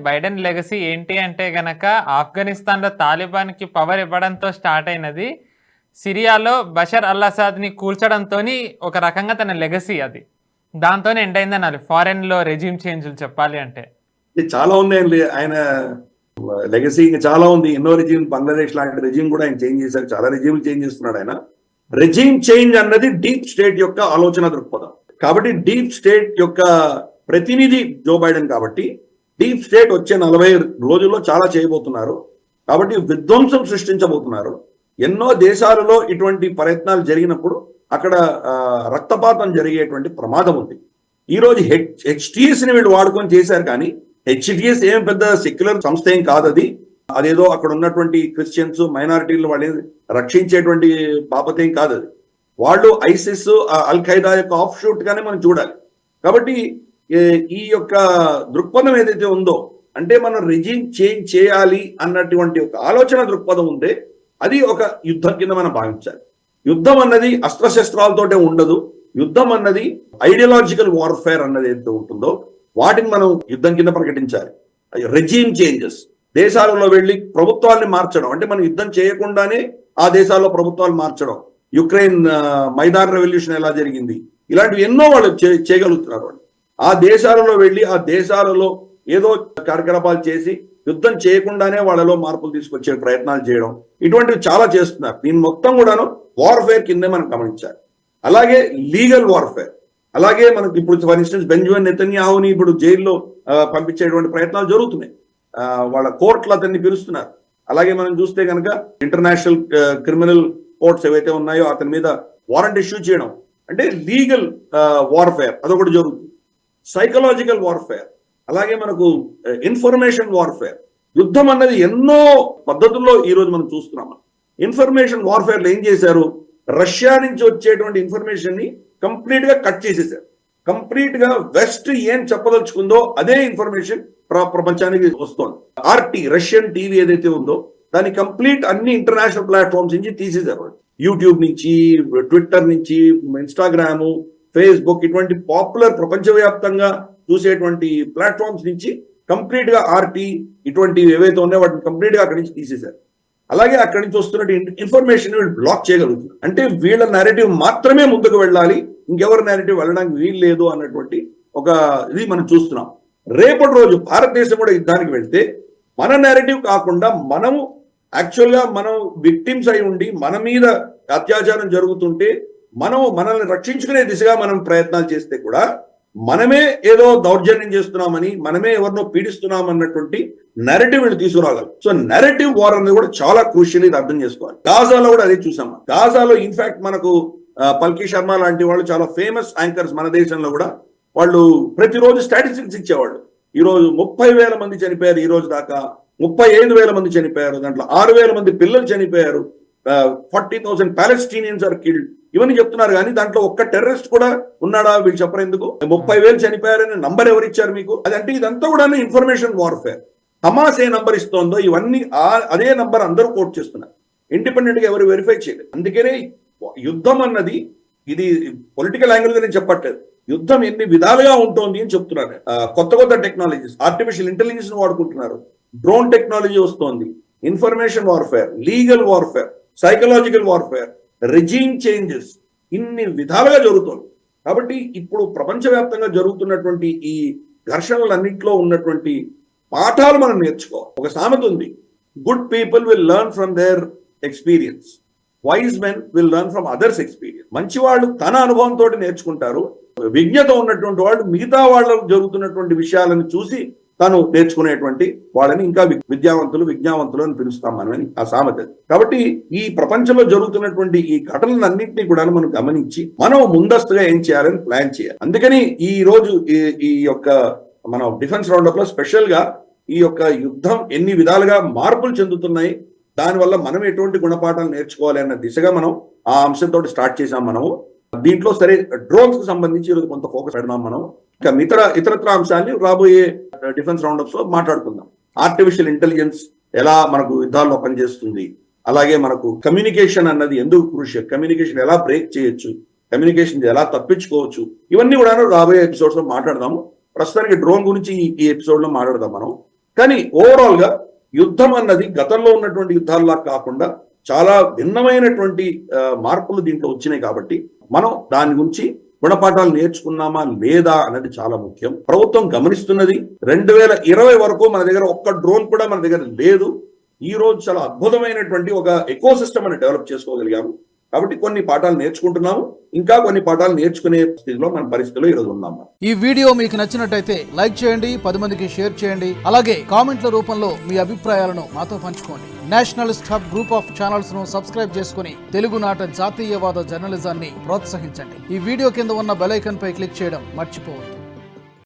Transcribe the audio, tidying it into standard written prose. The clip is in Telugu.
బైడెన్ లెగసీ ఏంటి అంటే గనక ఆఫ్ఘనిస్తాన్‌లో తాలిబాన్‌కి పవర్ ఇవ్వడంతో స్టార్ట్ అయినది. సిరియాలో బషర్ అల్ అసాద్‌ని కూల్చడంతోని ఒక రకంగా తన లెగసీ అది. దాంతోనే ఎండ్ అయిందనాలి. ఫారెన్‌లో రెజ్యూమ్ చేంజ్‌లు చెప్పాలి అంటే. చాలా ఉన్నాయండి ఆయన లెగసీ. ఇంకా చాలా ఉంది. ఎన్నో రెజ్యూమ్, బంగ్లాదేశ్ లాంటి రెజ్యూమ్ కూడా ఆయన చేంజ్ చేశారు. చాలా రెజ్యూమ్ చేంజ్ చేస్తున్నాడు ఆయన. రెజ్యూమ్ చేంజ్ అన్నది డీప్ స్టేట్ యొక్క ఆలోచన దృక్పథం. కాబట్టి డీప్ స్టేట్ యొక్క ప్రతినిధి జో బైడెన్. కాబట్టి డీప్ స్టేట్ వచ్చే 40 రోజుల్లో చాలా చేయబోతున్నారు. కాబట్టి విధ్వంసం సృష్టించబోతున్నారు. ఎన్నో దేశాలలో ఇటువంటి ప్రయత్నాలు జరిగినప్పుడు అక్కడ రక్తపాతం జరిగేటువంటి ప్రమాదం ఉంది. ఈరోజు హెచ్టిఎస్ని వీళ్ళు వాడుకొని చేశారు. కానీ హెచ్టిఎస్ ఏం పెద్ద సెక్యులర్ సంస్థ ఏం కాదు. అదేదో అక్కడ ఉన్నటువంటి క్రిస్టియన్స్, మైనారిటీలు వాళ్ళని రక్షించేటువంటి బాపతేం కాదు. అది వాళ్ళు ఐసిస్, అల్ ఖైదా యొక్క ఆఫ్ షూట్ గానే మనం చూడాలి. కాబట్టి ఈ యొక్క దృక్పథం ఏదైతే ఉందో, అంటే మనం రెజిమ్ చేంజ్ చేయాలి అన్నటువంటి ఒక ఆలోచన దృక్పథం ఉందే, అది ఒక యుద్ధం కింద మనం భావించాలి. యుద్ధం అన్నది అస్త్రశస్త్రాలతోటే ఉండదు. యుద్ధం అన్నది ఐడియాలజికల్ వార్ఫేర్ అన్నది ఏదైతే ఉంటుందో వాటిని మనం యుద్ధం కింద ప్రకటించాలి. రెజిమ్ చేంజెస్, దేశాలలో వెళ్ళి ప్రభుత్వాన్ని మార్చడం, అంటే మనం యుద్ధం చేయకుండానే ఆ దేశాల్లో ప్రభుత్వాలు మార్చడం. యుక్రెయిన్ మైదాన్ రెవల్యూషన్ ఎలా జరిగింది, ఇలాంటివి ఎన్నో వాళ్ళు చేయగలుగుతున్నారు. వాళ్ళు ఆ దేశాలలో వెళ్ళి ఆ దేశాలలో ఏదో కార్యకలాపాలు చేసి యుద్ధం చేయకుండానే వాళ్ళలో మార్పులు తీసుకొచ్చే ప్రయత్నాలు చేయడం, ఇటువంటివి చాలా చేస్తున్నారు. దీని మొత్తం కూడాను వార్ఫేర్ కిందే మనం గమనించాలి. అలాగే లీగల్ వార్ఫేర్, అలాగే మనకి ఇప్పుడు ఫర్ ఇన్స్టెన్స్ బెంజమిన్ నెతన్యాహుని ఇప్పుడు జైల్లో పంపించేటువంటి ప్రయత్నాలు జరుగుతున్నాయి. వాళ్ళ కోర్టులు అతన్ని పిలుస్తున్నారు. అలాగే మనం చూస్తే కనుక ఇంటర్నేషనల్ క్రిమినల్ కోర్ట్స్ ఏవైతే ఉన్నాయో అతని మీద వారెంట్ ఇష్యూ చేయడం, అంటే లీగల్ వార్ఫేర్ అదొకటి జరుగుతుంది. సైకలాజికల్ వార్ఫేర్, అలాగే మనకు ఇన్ఫర్మేషన్ వార్ఫేర్. యుద్ధం అన్నది ఎన్నో పద్ధతుల్లో ఈ రోజు మనం చూస్తున్నాం. ఇన్ఫర్మేషన్ వార్ఫేర్లో ఏం చేశారు, రష్యా నుంచి వచ్చేటువంటి ఇన్ఫర్మేషన్ ని కంప్లీట్ గా కట్ చేసేసారు. కంప్లీట్ గా వెస్ట్ ఏం చెప్పదలుచుకుందో అదే ఇన్ఫర్మేషన్ ప్రపంచానికి వస్తోంది. ఆర్టీ, రష్యన్ టీవీ ఏదైతే ఉందో దాని కంప్లీట్ అన్ని ఇంటర్నేషనల్ ప్లాట్ఫామ్స్ నుంచి తీసేశారు. యూట్యూబ్ నుంచి, ట్విట్టర్ నుంచి, ఇన్స్టాగ్రామ్, ఫేస్బుక్, ఇటువంటి పాపులర్ ప్రపంచవ్యాప్తంగా చూసేటువంటి ప్లాట్ఫామ్స్ నుంచి కంప్లీట్ గా ఆర్టీ ఇటువంటి ఏవైతే ఉన్నాయో వాటిని కంప్లీట్ గా అక్కడి నుంచి తీసేశారు. అలాగే అక్కడి నుంచి వస్తున్న ఇన్ఫర్మేషన్ వీళ్ళు బ్లాక్ చేయగలుగుతారు. అంటే వీళ్ళ నేరేటివ్ మాత్రమే ముందుకు వెళ్ళాలి, ఇంకెవరి నేరేటివ్ వెళ్ళడానికి వీలు లేదు అన్నటువంటి ఒక ఇది మనం చూస్తున్నాం. రేపటి రోజు భారతదేశం కూడా యుద్ధానికి వెళ్తే మన నేరేటివ్ కాకుండా మనము యాక్చువల్గా మనం విక్టిమ్స్ అయి ఉండి మన మీద అత్యాచారం జరుగుతుంటే మనల్ని రక్షించుకునే దిశగా మనం ప్రయత్నాలు చేస్తే కూడా మనమే ఏదో దౌర్జన్యం చేస్తున్నామని, మనమే ఎవరినో పీడిస్తున్నాం అన్నటువంటి నెరేటివ్ వీళ్ళు తీసుకురాగలరు. సో నెరేటివ్ వార్ అనేది కూడా చాలా క్రూషియల్, ఇది అర్థం చేసుకోవాలి. గాజాలో కూడా అదే చూసాం. గాజాలో ఇన్ఫాక్ట్ మనకు పల్కీ శర్మ లాంటి వాళ్ళు చాలా ఫేమస్ యాంకర్స్ మన దేశంలో కూడా, వాళ్ళు ప్రతిరోజు స్టాటిస్టిక్స్ ఇచ్చేవాళ్ళు. ఈ రోజు 30,000 మంది చనిపోయారు, ఈ రోజు దాకా 35,000 మంది చనిపోయారు, దాంట్లో 6,000 మంది పిల్లలు చనిపోయారు, 40,000 పాలెస్టీనియన్స్ ఆర్ కిల్డ్, ఇవన్నీ చెప్తున్నారు. కానీ దాంట్లో ఒక్క టెర్రరిస్ట్ కూడా ఉన్నాడా వీళ్ళు చెప్పరు. ఎందుకు 30,000 చనిపోయారని నంబర్ ఎవరు ఇచ్చారు మీకు? అదంటే ఇదంతా కూడా ఇన్ఫర్మేషన్ వార్ఫేర్. హమాస్ ఏ నంబర్ ఇస్తోందో ఇవన్నీ అదే నంబర్ అందరూ కోట్ చేస్తున్నారు. ఇండిపెండెంట్ గా ఎవరు వెరిఫై చేయలేదు. అందుకనే యుద్ధం అన్నది ఇది పొలిటికల్ యాంగిల్ గా నేను చెప్పట్లేదు. యుద్ధం ఎన్ని విధాలుగా ఉంటుంది అని చెప్తున్నారు. కొత్త టెక్నాలజీస్, ఆర్టిఫిషియల్ ఇంటెలిజెన్స్ వాడుకుంటున్నారు, డ్రోన్ టెక్నాలజీ వస్తోంది, information warfare, legal warfare, psychological warfare, regime changes, ఇన్ని విధాలుగా జరుగుతుంది. కాబట్టి ఇప్పుడు ప్రపంచవ్యాప్తంగా జరుగుతున్నటువంటి ఈ ఘర్షణలన్నింటిలో ఉన్నటువంటి పాఠాలు మనం నేర్చుకోవాలి. ఒక సామెత ఉంది, good people will learn from their experience, wise men will learn from others experience. మంచి వాళ్ళు తన అనుభవంతో నేర్చుకుంటారు, విజ్ఞత ఉన్నటువంటి వాళ్ళు మిగతా వాళ్ళకు జరుగుతున్నటువంటి విషయాలను చూసి తాను నేర్చుకునేటువంటి వాళ్ళని ఇంకా విజ్ఞావంతులు అని పిలుస్తాం మనం, ఆ సామెత. కాబట్టి ఈ ప్రపంచంలో జరుగుతున్నటువంటి ఈ ఘటనలన్నింటినీ కూడా మనం గమనించి మనం ముందస్తుగా ఏం చేయాలని ప్లాన్ చేయాలి. అందుకని ఈ రోజు ఈ యొక్క మనం డిఫెన్స్ రౌండప్ లో స్పెషల్ గా ఈ యొక్క యుద్ధం ఎన్ని విధాలుగా మార్పులు చెందుతున్నాయి, దానివల్ల మనం ఎటువంటి గుణపాఠాలు నేర్చుకోవాలి అన్న దిశగా మనం ఆ అంశంతో స్టార్ట్ చేసాం. మనము దీంట్లో సరే డ్రోన్స్ కు సంబంధించి ఈరోజు కొంత ఫోకస్ పెడదాం. మనం ఇంకా ఇతరత్ర అంశాన్ని రాబోయే డిఫెన్స్ రౌండప్స్ లో మాట్లాడుకుందాం. ఆర్టిఫిషియల్ ఇంటెలిజెన్స్ ఎలా మనకు యుద్ధాల్లో పనిచేస్తుంది, అలాగే మనకు కమ్యూనికేషన్ అన్నది ఎందుకు క్రూషియల్, కమ్యూనికేషన్ ఎలా బ్రేక్ చేయొచ్చు, కమ్యూనికేషన్ ఎలా తప్పించుకోవచ్చు, ఇవన్నీ కూడా రాబోయే ఎపిసోడ్స్ లో మాట్లాడదాము. ప్రస్తుతానికి డ్రోన్ గురించి ఈ ఎపిసోడ్ లో మాట్లాడదాం మనం. కానీ ఓవరాల్ గా యుద్ధం అన్నది గతంలో ఉన్నటువంటి యుద్ధాల్లా కాకుండా చాలా భిన్నమైనటువంటి మార్పులు దీంట్లో వచ్చినాయి కాబట్టి మనం దాని గురించి గుణపాఠాలు నేర్చుకున్నామా లేదా అన్నది చాలా ముఖ్యం. ప్రభుత్వం గమనిస్తున్నది. 2020 వరకు మన దగ్గర ఒక్క డ్రోన్ కూడా మన దగ్గర లేదు. ఈ రోజు చాలా అద్భుతమైనటువంటి ఒక ఎకో సిస్టమ్ అని డెవలప్ చేసుకోగలిగాము. కాబట్టి కొన్ని పాఠాలు నేర్చుకుంటున్నాము, ఇంకా కొన్ని పాఠాలు నేర్చుకునే స్థితిలో మన పరిస్థితిలో ఈరోజు ఉన్నాము. ఈ వీడియో మీకు నచ్చినట్టయితే లైక్ చేయండి, 10 మందికి షేర్ చేయండి. అలాగే కామెంట్ల రూపంలో మీ అభిప్రాయాలను మాతో పంచుకోండి. Nationalist hub group of channels ను సబ్స్క్రైబ్ చేసుకుని తెలుగునాట జాతీయవాద జర్నలిజాన్ని ప్రోత్సహించండి. ఈ వీడియో కింద ఉన్న బెల్ ఐకాన్ పై క్లిక్ చేయడం మర్చిపోవద్దు.